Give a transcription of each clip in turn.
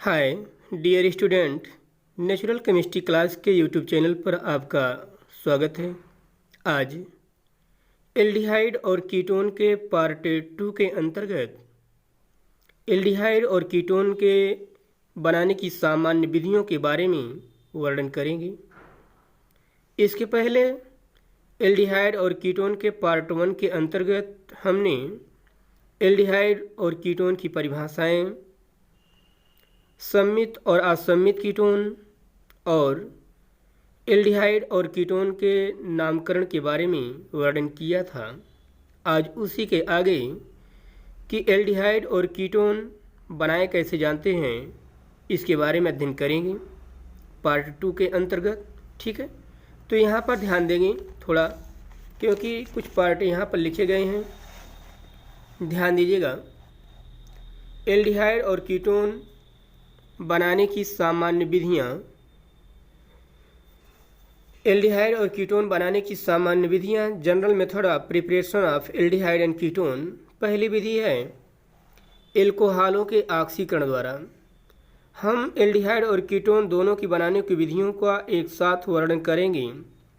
हाय dear student, natural chemistry class के YouTube channel पर आपका स्वागत है। आज एल्डिहाइड और कीटोन के पार्ट 2 के अंतर्गत एल्डिहाइड और कीटोन के बनाने की सामान्य विधियों के बारे में वर्णन करेंगे। इसके पहले एल्डिहाइड और कीटोन के पार्ट 1 के अंतर्गत हमने एल्डिहाइड और कीटोन की परिभाषाएं, सम्मित और असम्मित कीटोन और एल्डिहाइड और कीटोन के नामकरण के बारे में वर्णन किया था। आज उसी के आगे कि एल्डिहाइड और कीटोन बनाए कैसे जानते हैं, इसके बारे में अध्ययन करेंगे पार्ट 2 के अंतर्गत। ठीक है, तो यहाँ पर ध्यान देंगे थोड़ा, क्योंकि कुछ पार्ट यहाँ पर लिखे गए हैं, ध्यान दीजिएगा। एल्डिहाइड और कीटोन बनाने की सामान्य विधियाँ। एल्डिहाइड और कीटोन बनाने की सामान्य विधियाँ। General method of preparation of aldehyde and ketone. पहली विधि है एल्कोहलों के ऑक्सीकरण द्वारा। हम एल्डिहाइड और कीटोन दोनों की बनाने की विधियों का एक साथ वर्णन करेंगे,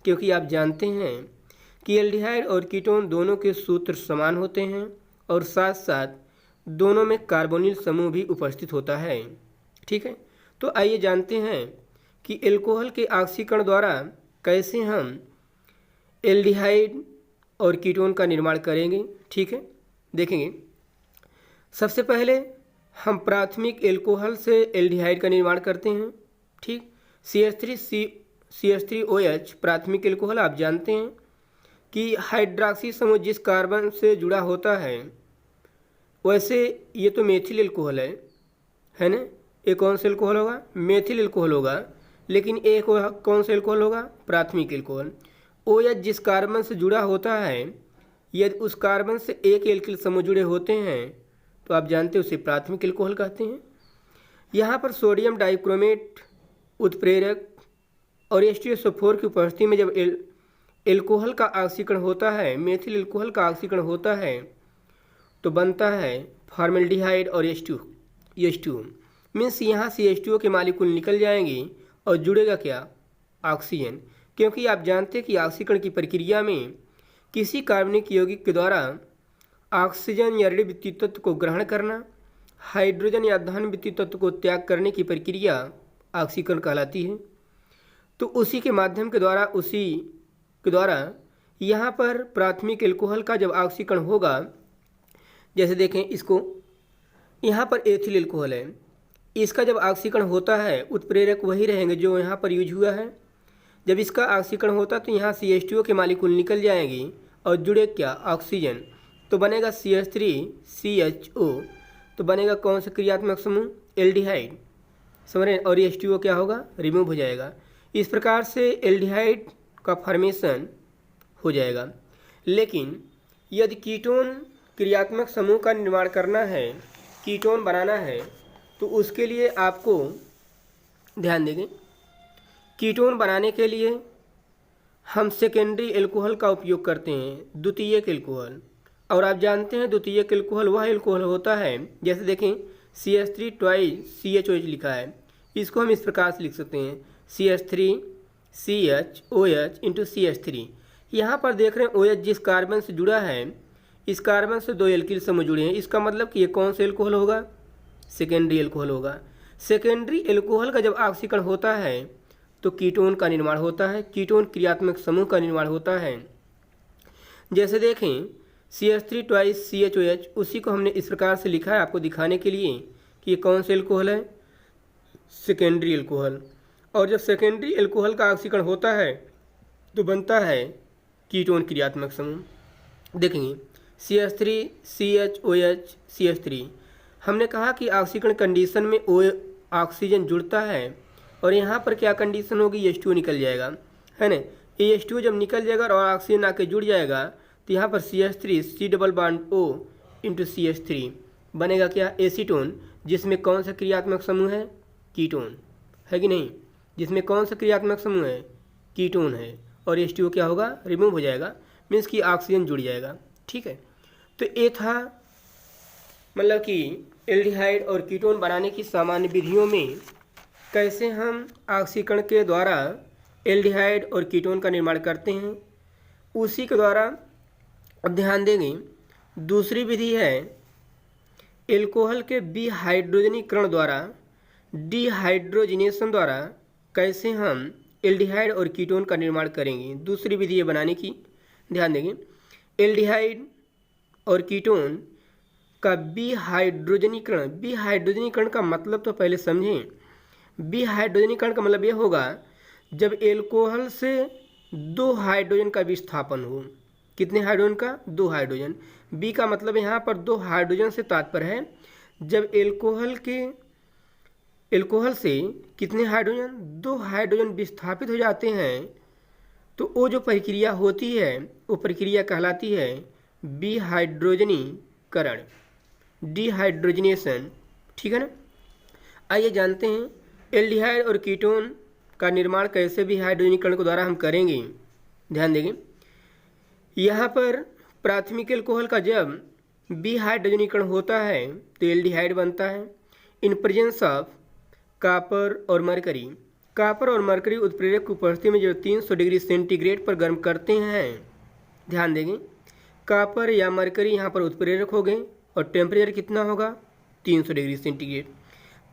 क्योंकि आप जानते हैं कि एल्डिहाइड और कीटोन दोनों के सूत्र समान होते हैं और साथ साथ दोनों में कार्बोनिल समूह भी उपस्थित होता है। ठीक है, तो आइए जानते हैं कि एल्कोहल के ऑक्सीकरण द्वारा कैसे हम एल्डिहाइड और कीटोन का निर्माण करेंगे। ठीक है, देखेंगे। सबसे पहले हम प्राथमिक एल्कोहल से एल्डिहाइड का निर्माण करते हैं। ठीक, CH3OH प्राथमिक एल्कोहल। आप जानते हैं कि हाइड्रॉक्सी समूह जिस कार्बन से जुड़ा होता है, वैसे ये तो मेथिल एल्कोहल है ना। एक कौन सा एल्कोहल होगा? मेथिल एल्कोहल होगा। लेकिन एक कौन सा एल्कोहल होगा? प्राथमिक एल्कोहल। OH जिस कार्बन से जुड़ा होता है, यदि उस कार्बन से एक एल्किल समूह जुड़े होते हैं तो आप जानते हैं उसे प्राथमिक एल्कोहल कहते हैं। यहाँ पर सोडियम डाइक्रोमेट उत्प्रेरक और H2SO4 की उपस्थिति में जब एल्कोहल का ऑक्सीकरण होता है, मेथिल एल्कोहल का ऑक्सीकरण होता है, तो बनता है फॉर्मेल्डिहाइड और H2 मीन्स यहाँ से H2O के मालिक्यूल निकल जाएंगे और जुड़ेगा क्या? ऑक्सीजन। क्योंकि आप जानते हैं कि ऑक्सीकरण की प्रक्रिया में किसी कार्बनिक यौगिक के द्वारा ऑक्सीजन या ऋण विद्युत तत्व को ग्रहण करना, हाइड्रोजन या धन विद्युत तत्व को त्याग करने की प्रक्रिया ऑक्सीकरण कहलाती है। तो उसी के माध्यम के द्वारा यहाँ पर प्राथमिक एल्कोहल का जब ऑक्सीकरण होगा, जैसे देखें इसको, यहाँ पर एथिल एल्कोहल है, इसका जब ऑक्सीकरण होता है, उत्प्रेरक वही रहेंगे जो यहाँ पर यूज हुआ है। जब इसका ऑक्सीकरण होता है तो यहाँ से H2O के मालिक्यूल निकल जाएंगे और जुड़े क्या? ऑक्सीजन। तो बनेगा CH3CHO। तो बनेगा कौन सा क्रियात्मक समूह? एल्डिहाइड। समझ रहे हैं? और H2O क्या होगा? रिमूव हो जाएगा। इस प्रकार से एल्डिहाइड का फॉर्मेशन हो जाएगा। लेकिन यदि कीटोन क्रियात्मक समूह का निर्माण करना है, कीटोन बनाना है, तो उसके लिए आपको ध्यान देंगे। कीटोन बनाने के लिए हम सेकेंडरी एल्कोहल का उपयोग करते हैं, द्वितीयक एल्कोहल। और आप जानते हैं द्वितीयक एल्कोहल वह एल्कोहल होता है, जैसे देखें CH3CHOH लिखा है, इसको हम इस प्रकार से लिख सकते हैं CH3CHOH इंटू CH3। यहाँ पर देख रहे हैं OH जिस कार्बन से जुड़ा है, इस कार्बन से दो एल्किल समूह जुड़े हैं। इसका मतलब कि ये कौन सा एल्कोहल होगा? सेकेंडरी एल्कोहल होगा। सेकेंडरी एल्कोहल का जब ऑक्सीकरण होता है तो कीटोन का निर्माण होता है, कीटोन क्रियात्मक समूह का निर्माण होता है। जैसे देखें CH3CHOH, उसी को हमने इस प्रकार से लिखा है आपको दिखाने के लिए कि ये कौन सा एल्कोहल है? Secondary alcohol. और जब सेकेंडरी एल्कोहल का ऑक्सीकरण होता है तो बनता है कीटोन क्रियात्मक समूह। देखेंगे CH3CHOH CH3। हमने कहा कि ऑक्सीकरण कंडीशन में ऑक्सीजन जुड़ता है और यहाँ पर क्या कंडीशन होगी? H2O निकल जाएगा, है ना। ये H2O जब निकल जाएगा और ऑक्सीजन आके जुड़ जाएगा तो यहाँ पर CH3 C double bond O into CH3 बनेगा क्या? एसीटोन, जिसमें कौन सा क्रियात्मक समूह है? कीटोन, है कि नहीं? जिसमें कौन सा क्रियात्मक समूह है? कीटोन है। और H2O क्या होगा? रिमूव हो जाएगा, मीन्स कि ऑक्सीजन जुड़ जाएगा। ठीक है, तो ये था मतलब कि एल्डिहाइड और कीटोन बनाने की सामान्य विधियों में कैसे हम ऑक्सीकरण के द्वारा एल्डिहाइड और कीटोन का निर्माण करते हैं, उसी के द्वारा अब ध्यान देंगे। दूसरी विधि है एल्कोहल के विहाइड्रोजनीकरण द्वारा, डिहाइड्रोजिनेशन द्वारा कैसे हम एल्डिहाइड और कीटोन का निर्माण करेंगे। दूसरी विधि है बनाने की, ध्यान देंगे। एल्डिहाइड और कीटोन का विहाइड्रोजनीकरण, विहाइड्रोजनीकरण का मतलब तो पहले समझें। विहाइड्रोजनीकरण का मतलब यह होगा जब एल्कोहल से 2 हाइड्रोजन का विस्थापन हो। कितने हाइड्रोजन का? 2 हाइड्रोजन। बी का मतलब यहाँ पर 2 हाइड्रोजन से तात्पर्य है जब एल्कोहल से कितने हाइड्रोजन? 2 हाइड्रोजन विस्थापित हो जाते हैं, तो वो जो प्रक्रिया होती है वो प्रक्रिया कहलाती है विहाइड्रोजनीकरण, डिहाइड्रोजिनेशन। ठीक है ना। आइए जानते हैं एल्डिहाइड और कीटोन का निर्माण कैसे विहाइड्रोजनीकरण के द्वारा हम करेंगे। ध्यान देंगे, यहाँ पर प्राथमिक एल्कोहल का जब विहाइड्रोजनीकरण होता है तो एल्डिहाइड बनता है इन प्रेजेंस ऑफ कॉपर और मरकरी। कॉपर और मरकरी उत्प्रेरक की उपस्थिति में जो 300 डिग्री सेंटीग्रेड पर गर्म करते हैं। ध्यान देंगे, कॉपर या मरकरी यहाँ पर उत्प्रेरक हो गए और टेम्परेचर कितना होगा? 300 डिग्री सेंटीग्रेड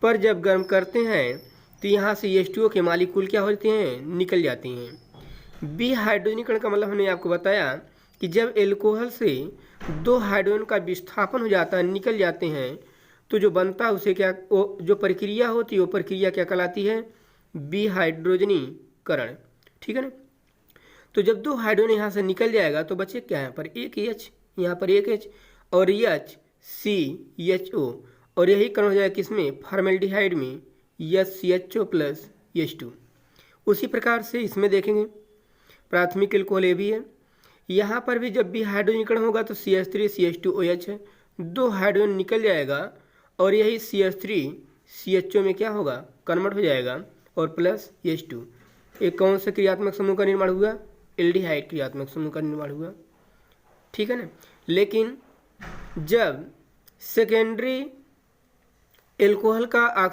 पर जब गर्म करते हैं तो यहाँ से H2O के मालिक्यूल क्या होते हैं? निकल जाते हैं। विहाइड्रोजनीकरण का मतलब हमने आपको बताया कि जब एल्कोहल से 2 हाइड्रोजन का विस्थापन हो जाता है, निकल जाते हैं, तो जो बनता है उसे क्या, वो जो प्रक्रिया होती है वो प्रक्रिया क्या कहलाती है? विहाइड्रोजनीकरण। ठीक है ना। तो जब 2 हाइड्रोजन यहाँ से निकल जाएगा तो बचे क्या? यहाँ पर एक H, यहाँ पर एक H और HCHO, और यही कन्वर्ट हो जाएगा किसमें? फॉर्मेल्डिहाइड में, HCHO प्लस H2। उसी प्रकार से इसमें देखेंगे प्राथमिक एल्कोहल ये भी है, यहाँ पर भी जब भी हाइड्रोजनीकरण होगा तो CH3 CH2OH है, 2 हाइड्रोजन निकल जाएगा और यही CH3 CHO में क्या होगा? कन्वर्ट हो जाएगा और प्लस H2। एक कौन से क्रियात्मक समूह का निर्माण हुआ? एल्डिहाइड क्रियात्मक समूह का निर्माण हुआ। ठीक है ना। लेकिन जब सेकेंडरी एल्कोहल का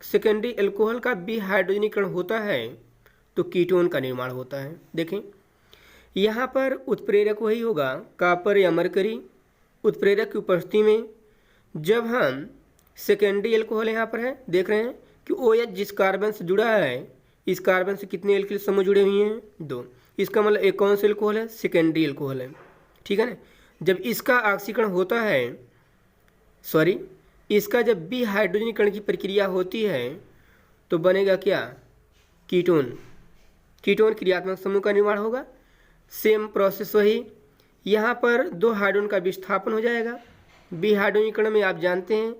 सेकेंडरी एल्कोहल का विहाइड्रोजनीकरण होता है तो कीटोन का निर्माण होता है। देखें, यहाँ पर उत्प्रेरक वही होगा कॉपर या मरकरी। उत्प्रेरक की उपस्थिति में जब हम सेकेंडरी एल्कोहल यहाँ पर है, देख रहे हैं कि OH जिस कार्बन से जुड़ा है, इस कार्बन से कितने एल्किल समूह जुड़े हुए हैं? 2। इसका मतलब एक कौन सा एल्कोहल है? सेकेंडरी एल्कोहल है। ठीक है ना। जब इसका ऑक्सीकरण होता है, इसका जब विहाइड्रोजनीकरण की प्रक्रिया होती है तो बनेगा क्या? कीटोन। कीटोन क्रियात्मक समूह का निर्माण होगा। सेम प्रोसेस वही, यहाँ पर 2 हाइड्रोजन का विस्थापन हो जाएगा। विहाइड्रोजनीकरण में आप जानते हैं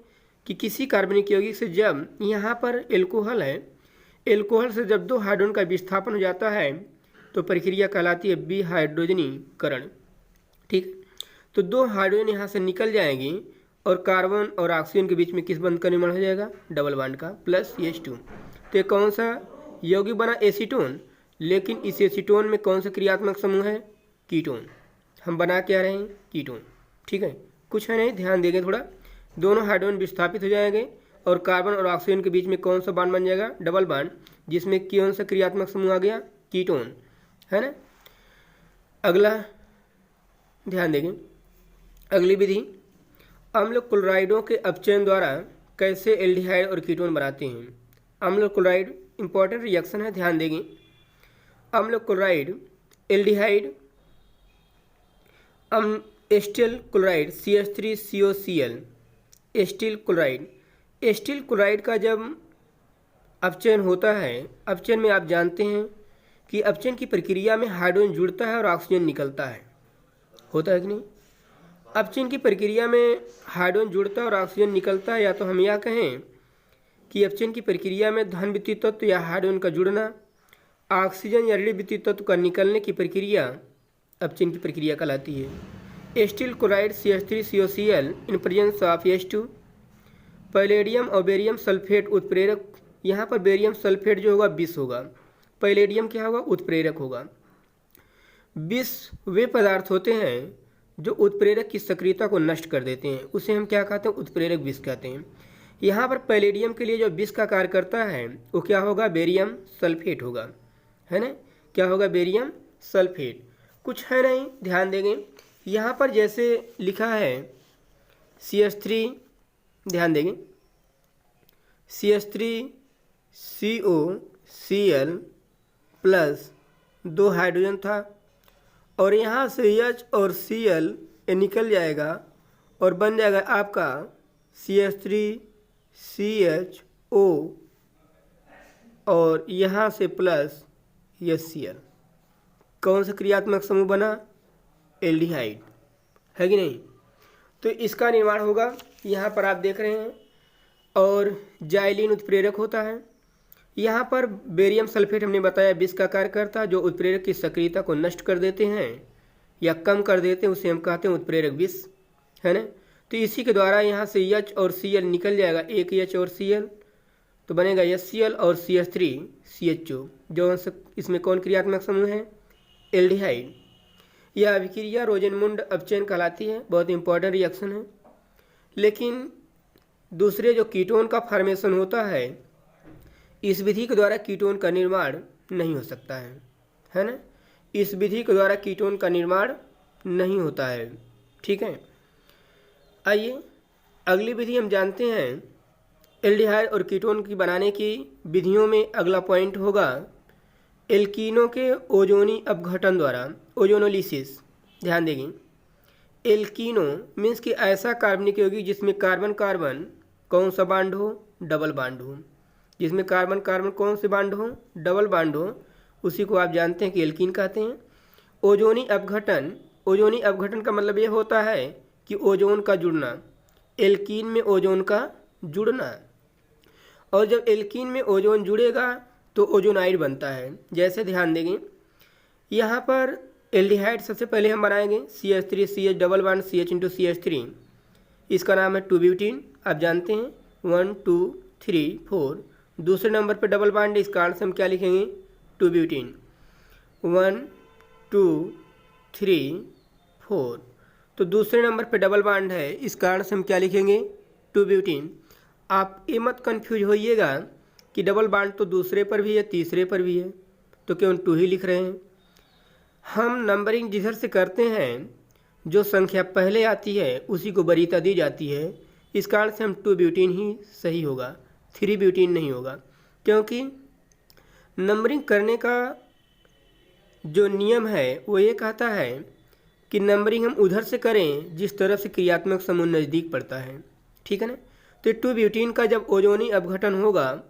कि किसी कार्बनिक यौगिक से जब यहाँ पर एल्कोहल है, एल्कोहल से जब 2 हाइड्रोजन का विस्थापन हो जाता है तो प्रक्रिया कहलाती है विहाइड्रोजनीकरण। ठीक, तो 2 हाइड्रोजन यहाँ से निकल जाएंगी और कार्बन और ऑक्सीजन के बीच में किस बंध का निर्माण हो जाएगा? डबल बॉन्ड का, प्लस H2। तो कौन सा यौगिक बना? एसीटोन। लेकिन इस एसीटोन में कौन सा क्रियात्मक समूह है? कीटोन। हम बना क्या रहे हैं? कीटोन। ठीक है, कुछ है नहीं, ध्यान देंगे थोड़ा। दोनों हाइड्रोजन विस्थापित हो जाएंगे और कार्बन और ऑक्सीजन के बीच में कौन सा बॉन्ड बन जाएगा? डबल बॉन्ड, जिसमें कौन सा क्रियात्मक समूह आ गया? कीटोन, है ना। अगला ध्यान देंगे, अगली विधि अम्ल क्लोराइडों के अपचयन द्वारा कैसे एल्डिहाइड और कीटोन बनाते हैं। अम्ल क्लोराइड इंपॉर्टेंट रिएक्शन है, ध्यान देंगे। अम्ल chloride aldehyde, acetyl chloride CH3COCl, acetyl chloride. Acetyl chloride का जब अपचयन होता है, अपचयन में आप जानते हैं कि अपचयन की प्रक्रिया में हाइड्रोजन जुड़ता है और ऑक्सीजन निकलता है, होता है कि नहीं? अपचयन की प्रक्रिया में हाइड्रोजन जुड़ता है और ऑक्सीजन निकलता है, या तो हम यह कहें कि अपचयन की प्रक्रिया में धन विद्युत तत्व या हाइड्रोजन का जुड़ना, ऑक्सीजन या ऋण विद्युत तत्व का निकलने की प्रक्रिया अपचयन की प्रक्रिया कहलाती है। Acetyl chloride CH3COCl in presence of H2, palladium और बेरियम सल्फेट उत्प्रेरक। यहाँ पर बेरियम सल्फेट जो होगा विष होगा, पैलेडियम क्या होगा? उत्प्रेरक होगा। विष वे पदार्थ होते हैं जो उत्प्रेरक की सक्रियता को नष्ट कर देते हैं उसे हम क्या कहते हैं, उत्प्रेरक विष कहते हैं। यहाँ पर पैलेडियम के लिए जो विष का कार्य करता है वो क्या होगा, बेरियम सल्फेट होगा, है ना। क्या होगा, बेरियम सल्फेट। कुछ है नहीं, ध्यान देंगे यहाँ पर जैसे लिखा है CH3, ध्यान देंगे CH3COCl प्लस 2 हाइड्रोजन था और यहाँ से H और Cl ये निकल जाएगा और बन जाएगा आपका CH3CHO और यहाँ से प्लस HCl। कौन सा क्रियात्मक समूह बना, एल्डिहाइड, है कि नहीं। तो इसका निर्माण होगा, यहाँ पर आप देख रहे हैं। और जाइलिन उत्प्रेरक होता है। यहाँ पर बेरियम सल्फेट हमने बताया विष का कार्य करता है, जो उत्प्रेरक की सक्रियता को नष्ट कर देते हैं या कम कर देते हैं, उसे हम कहते हैं उत्प्रेरक विष, है ना। तो इसी के द्वारा यहाँ से H और Cl निकल जाएगा, एक H और Cl तो बनेगा HCl और CH3CHO, जो इसमें कौन क्रियात्मक समूह है, एल्डिहाइड। यह अभिक्रिया रोजेनमुंड अपचयन कहलाती है, बहुत इंपॉर्टेंट रिएक्शन है। लेकिन दूसरे जो कीटोन का फॉर्मेशन होता है, इस विधि के द्वारा कीटोन का निर्माण नहीं हो सकता है ना। इस विधि के द्वारा कीटोन का निर्माण नहीं होता है, ठीक है। आइए अगली विधि हम जानते हैं। एल्डिहाइड और कीटोन की बनाने की विधियों में अगला पॉइंट होगा एल्कीनों के ओजोनी अपघटन द्वारा, ओजोनोलिसिस। ध्यान देंगे, एल्कीनो मीन्स कि ऐसा कार्बनिक यौगिक जिसमें कार्बन कार्बन कौन सा बांड हो, डबल बांड हो। जिसमें कार्बन कार्बन कौन से बांड हो, डबल बांड हो, उसी को आप जानते हैं कि एल्कीन कहते हैं। ओजोनी अपघटन, ओजोनी अपघटन का मतलब ये होता है कि ओजोन का जुड़ना, एल्कीन में ओजोन का जुड़ना। और जब एल्कीन में ओजोन जुड़ेगा तो ओजोनाइड बनता है। जैसे ध्यान देंगे यहाँ पर एल्डिहाइड सबसे पहले हम बनाएंगे CH3CH double bond CH into CH3, इसका नाम है 2 ब्यूटीन, आप जानते हैं 1 2 3 4। दूसरे नंबर पर डबल बांड, इस कारण से हम क्या लिखेंगे, 2 ब्यूटीन, 1 2 3 4। तो दूसरे नंबर पर डबल बांड है, इस कारण से हम क्या लिखेंगे, 2 ब्यूटीन। आप ये मत कन्फ्यूज होइएगा कि डबल बांड तो दूसरे पर भी है, तीसरे पर भी है, तो क्यों 2 ही लिख रहे हैं। हम नंबरिंग जिधर से करते हैं, जो संख्या पहले आती है उसी को वरीयता दी जाती है, इस कारण से हम 2 ब्यूटीन ही सही होगा, 3 ब्यूटीन नहीं होगा। क्योंकि नंबरिंग करने का जो नियम है वो ये कहता है कि नंबरिंग हम उधर से करें जिस तरफ से क्रियात्मक समूह नज़दीक पड़ता है, ठीक है ना। तो 2 ब्यूटीन का जब ओजोनी अपघटन होगा,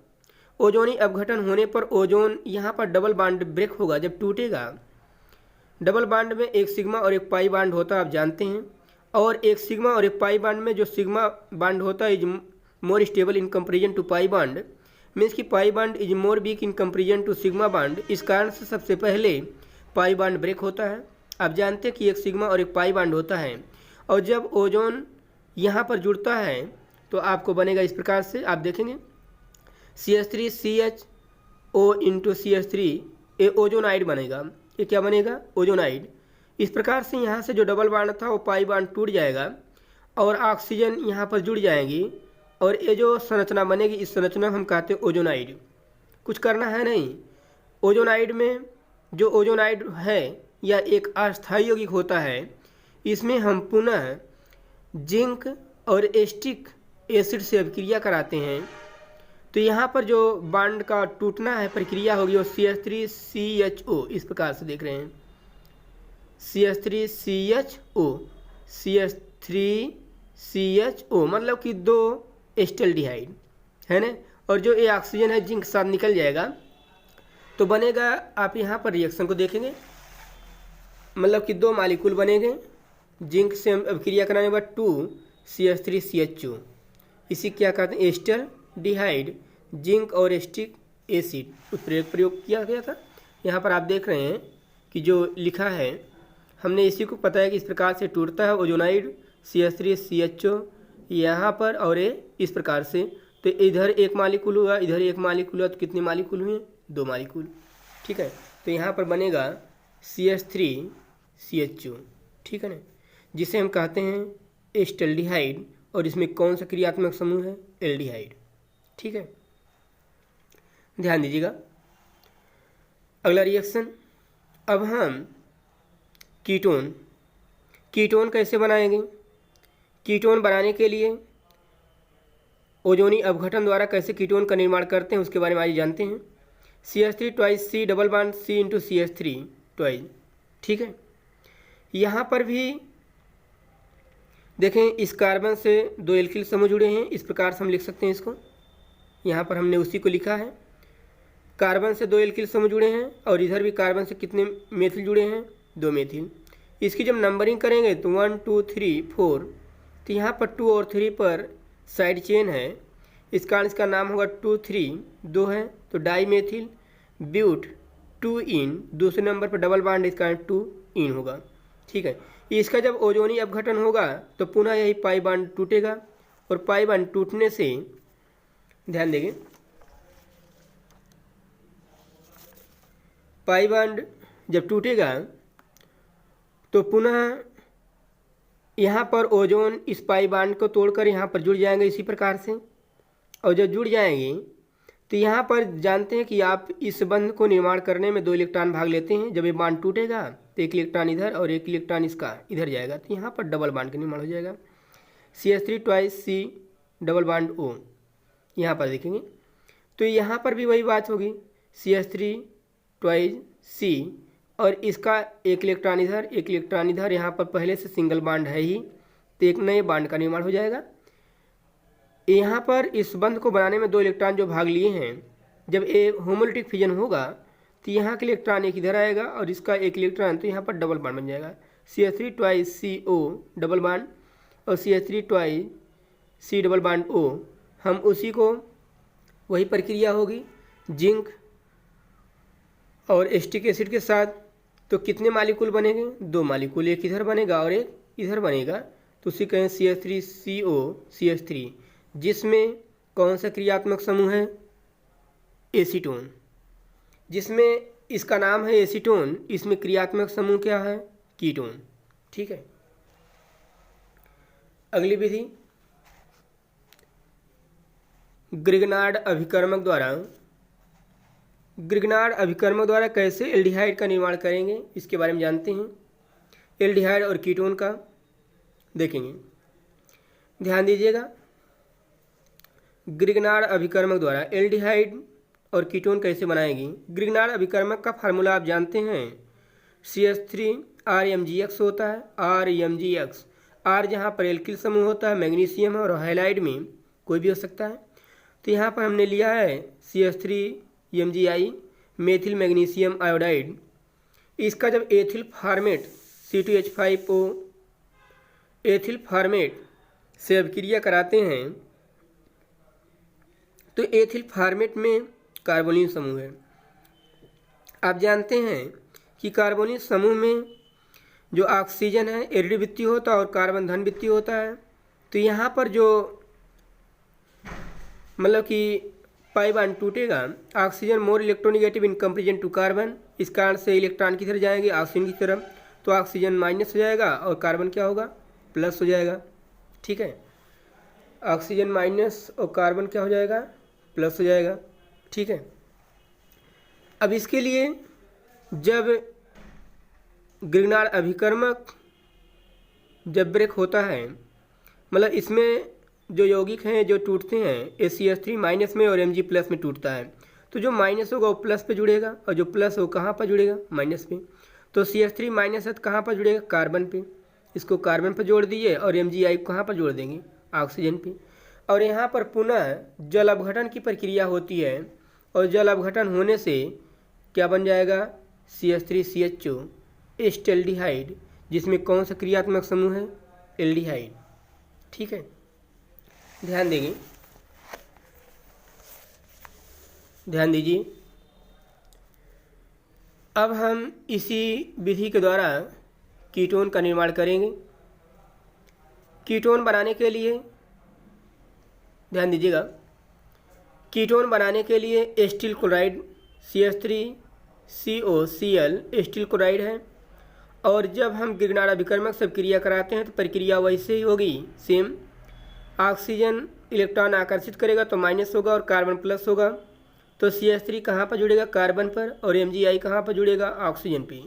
ओजोनी अपघटन होने पर ओजोन यहाँ पर डबल बांड ब्रेक होगा, जब टूटेगा। डबल बांड में एक सिग्मा और एक पाई बांड होता है, आप जानते हैं। और एक सिग्मा और एक पाई बांड में जो सिग्मा बांड होता है is more stable in comparison to pi bond, means कि pi bond is more weak in comparison to sigma bond. इस कारण से सबसे पहले पाई बांड ब्रेक होता है। आप जानते हैं कि एक सिग्मा और एक पाई बांड होता है। और जब ओजोन यहाँ पर जुड़ता है तो आपको बनेगा इस प्रकार से, आप देखेंगे CH3CHO इंटू CH3, ये ओजोनाइड बनेगा। ये क्या बनेगा, ओजोनाइड। इस प्रकार से यहाँ से जो डबल बांड था वो पाई बांड टूट जाएगा और ऑक्सीजन यहाँ पर जुड़ जाएंगी और ये जो संरचना बनेगी, इस संरचना हम कहते हैं ओजोनाइड। कुछ करना है नहीं। ओजोनाइड में जो ओजोनाइड है या एक अस्थायी यौगिक होता है, इसमें हम पुनः जिंक और एस्टिक एसिड से अभिक्रिया कराते हैं। तो यहाँ पर जो बांड का टूटना है प्रक्रिया होगी वो CH3CHO, इस प्रकार से देख रहे हैं CH3CHO, CH3CHO मतलब कि 2 एस्टल्डिहाइड, है ना। और जो ये ऑक्सीजन है जिंक के साथ निकल जाएगा तो बनेगा, आप यहाँ पर रिएक्शन को देखेंगे, मतलब कि 2 मालिक्यूल बनेंगे जिंक से हम अभिक्रिया कराने के बाद 2 CH3CHO, इसी क्या कहते हैं एस्टल्डिहाइड, जिंक और एस्टिक एसिड उत्प्रेरक प्रयोग किया गया था। यहाँ पर आप देख रहे हैं कि जो लिखा है हमने इसी को पता है कि इस प्रकार से टूटता है ओजोनाइड CH3CHO यहाँ पर, और ये इस प्रकार से। तो इधर एक मालिक्यूल हुआ, इधर एक मालिक्यूल हुआ, तो कितने मालिक्यूल हुए, 2 मालिक्यूल, ठीक है। तो यहाँ पर बनेगा CH3CHO, ठीक है ना। जिसे हम कहते हैं एस्टल्डिहाइड, और इसमें कौन सा क्रियात्मक समूह है? एल्डिहाइड। ठीक है, ध्यान दीजिएगा। अगला रिएक्शन, अब हम कीटोन कैसे बनाएंगे? कीटोन बनाने के लिए ओजोनी अपघटन द्वारा कैसे कीटोन का निर्माण करते हैं उसके बारे में आज जानते हैं। CH3 twice C double bond C into CH3 twice. ठीक है, यहाँ पर भी देखें, इस कार्बन से 2 एल्किल समूह जुड़े हैं, इस प्रकार से हम लिख सकते हैं इसको। यहाँ पर हमने उसी को लिखा है, कार्बन से 2 एल्किल समूह जुड़े हैं और इधर भी कार्बन से कितने मेथिल जुड़े हैं? 2 मेथिल। इसकी जब नंबरिंग करेंगे तो 1 2 3 4, तो यहाँ पर 2 और 3 पर साइड चेन है, इस कारण इसका नाम होगा 2 3, 2 है तो डाई मेथिल ब्यूट 2 इन, दूसरे नंबर पर डबल बॉन्ड, इस कारण 2 इन होगा। ठीक है, इसका जब ओजोनी अपघटन होगा तो पुनः यही पाई बॉन्ड टूटेगा, और पाई बॉन्ड टूटने से ध्यान देंगे, पाई बॉन्ड जब टूटेगा तो पुनः यहाँ पर ओजोन इस पाई बॉन्ड को तोड़कर यहाँ पर जुड़ जाएंगे इसी प्रकार से, और जब जुड़ जाएंगे तो यहाँ पर जानते हैं कि आप इस बंध को निर्माण करने में 2 इलेक्ट्रॉन भाग लेते हैं। जब ये बॉन्ड टूटेगा तो 1 इलेक्ट्रॉन इधर और 1 इलेक्ट्रॉन इसका इधर जाएगा, तो यहाँ पर डबल बॉन्ड का निर्माण हो जाएगा। CH3 twice C double bond O यहाँ पर देखेंगे, तो यहाँ पर भी वही बात होगी, CH3 ट्वाइस C और इसका 1 इलेक्ट्रॉन इधर 1 इलेक्ट्रॉन इधर, यहाँ पर पहले से सिंगल बॉन्ड है ही, तो एक नए बॉन्ड का निर्माण हो जाएगा। यहाँ पर इस बंध को बनाने में 2 इलेक्ट्रॉन जो भाग लिए हैं, जब एक होमोलिटिक फिजन होगा तो यहाँ के इलेक्ट्रॉन एक इधर आएगा और इसका 1 इलेक्ट्रॉन, तो यहाँ पर डबल बॉन्ड बन जाएगा, CH3 twice CO double bond और CH3 twice C double bond O। हम उसी को, वही प्रक्रिया होगी जिंक और एस्टिक एसिड के साथ, तो कितने मालिक्यूल बनेंगे? 2 मालिक्यूल, एक इधर बनेगा और एक इधर बनेगा, तो उसी कहें CH3CO CH3, जिसमें कौन सा क्रियात्मक समूह है? एसीटोन, जिसमें इसका नाम है एसीटोन, इसमें क्रियात्मक समूह क्या है? कीटोन। ठीक है, अगली विधि, ग्रिग्नार्ड अभिकर्मक द्वारा कैसे एल्डिहाइड का निर्माण करेंगे इसके बारे में जानते हैं। एल्डिहाइड और कीटोन का देखेंगे, ध्यान दीजिएगा। ग्रिग्नार्ड अभिकर्मक द्वारा एल्डिहाइड और कीटोन कैसे बनाएंगी? ग्रिग्नार्ड अभिकर्मक का फार्मूला आप जानते हैं, CH3 RMgX होता है, RMgX, R जहाँ पर एल्किल समूह होता है, मैग्नीशियम है, और हैलाइड में कोई भी हो सकता है। तो यहाँ पर हमने लिया है CH3MgI, मेथिल मैग्नीशियम आयोडाइड। इसका जब ethyl format C2H5O ethyl format से अभिक्रिया कराते हैं तो एथिल फॉर्मेट में कार्बोनिल समूह है। आप जानते हैं कि कार्बोनिल समूह में जो ऑक्सीजन है एरिडीवृत्तीय होता है और कार्बन धन वृत्तीय होता है। तो यहाँ पर जो मतलब कि पाई बॉन्ड टूटेगा, oxygen more electronegative in comparison to carbon, इस कारण से इलेक्ट्रॉन किधर जाएंगे? ऑक्सीजन की तरफ, तो ऑक्सीजन माइनस हो जाएगा और कार्बन क्या होगा? प्लस हो जाएगा। ठीक है, ऑक्सीजन माइनस और कार्बन क्या हो जाएगा? प्लस हो जाएगा। ठीक है, अब इसके लिए जब ग्रिग्नार्ड अभिकर्मक जब ब्रेक होता है, मतलब इसमें जो यौगिक हैं जो टूटते हैं CH3 माइनस में और Mg प्लस में टूटता है, तो जो माइनस होगा वो प्लस पे जुड़ेगा और जो प्लस हो कहाँ पर जुड़ेगा? माइनस पे। तो CH3 माइनस है तो कहाँ पर जुड़ेगा? कार्बन पे। इसको कार्बन पर जोड़ दिए और MgI कहाँ पर जोड़ देंगे? ऑक्सीजन पे। और यहाँ पर पुनः जल अपघटन की प्रक्रिया होती है और जल अपघटन होने से क्या बन जाएगा? CH3CHO एस्टल्डिहाइड, जिसमें कौन सा क्रियात्मक समूह है? एल्डिहाइड। ठीक है, ध्यान देंगे, ध्यान दीजिए। अब हम इसी विधि के द्वारा कीटोन का निर्माण करेंगे। कीटोन बनाने के लिए ध्यान दीजिएगा, कीटोन बनाने के लिए acetyl chloride CH3COCl acetyl chloride है और जब हम गिरनार अभिकर्मक से क्रिया कराते हैं तो प्रक्रिया वैसे ही होगी, सेम। ऑक्सीजन इलेक्ट्रॉन आकर्षित करेगा तो माइनस होगा और कार्बन प्लस होगा। तो CH3 कहाँ पर जुड़ेगा? कार्बन पर। और MgI कहाँ पर जुड़ेगा? ऑक्सीजन पे।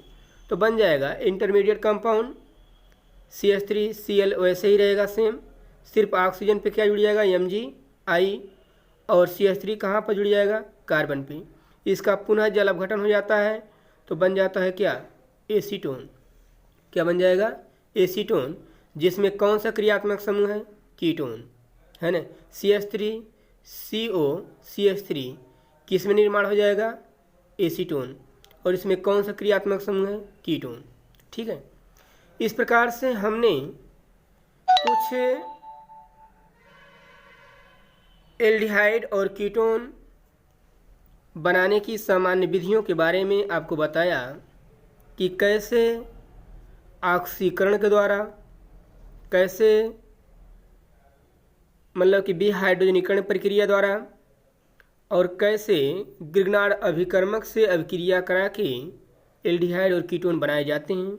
तो बन जाएगा इंटरमीडिएट कंपाउंड CH3Cl, वैसे ही रहेगा सेम, सिर्फ ऑक्सीजन पे क्या जुड़ जाएगा? MgI। और CH3 कहाँ पर जुड़ जाएगा? कार्बन पे। इसका पुनः जल अपघटन हो जाता है तो बन जाता है क्या? एसीटोन। क्या बन जाएगा? एसीटोन, जिसमें कौन सा क्रियात्मक समूह है? कीटोन, है ना। CH3CO CH3 किस में निर्माण हो जाएगा? एसीटोन। और इसमें कौन सा क्रियात्मक समूह है? कीटोन। ठीक है। इस प्रकार से हमने कुछ एल्डिहाइड और कीटोन बनाने की सामान्य विधियों के बारे में आपको बताया कि कैसे ऑक्सीकरण के द्वारा, कैसे मतलब कि विहाइड्रोजनीकरण प्रक्रिया द्वारा, और कैसे गिरनार अभिकर्मक से अभिक्रिया करा के एल्डिहाइड और कीटोन बनाए जाते हैं।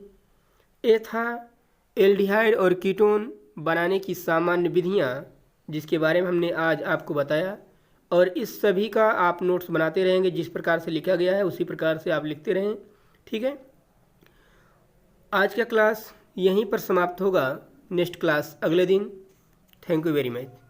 ये था एल्डिहाइड और कीटोन बनाने की सामान्य विधियाँ, जिसके बारे में हमने आज आपको बताया। और इस सभी का आप नोट्स बनाते रहेंगे, जिस प्रकार से लिखा गया है उसी प्रकार से आप लिखते रहें। ठीक है। आज का क्लास यहीं पर समाप्त होगा, नेक्स्ट क्लास अगले दिन। Thank you very much.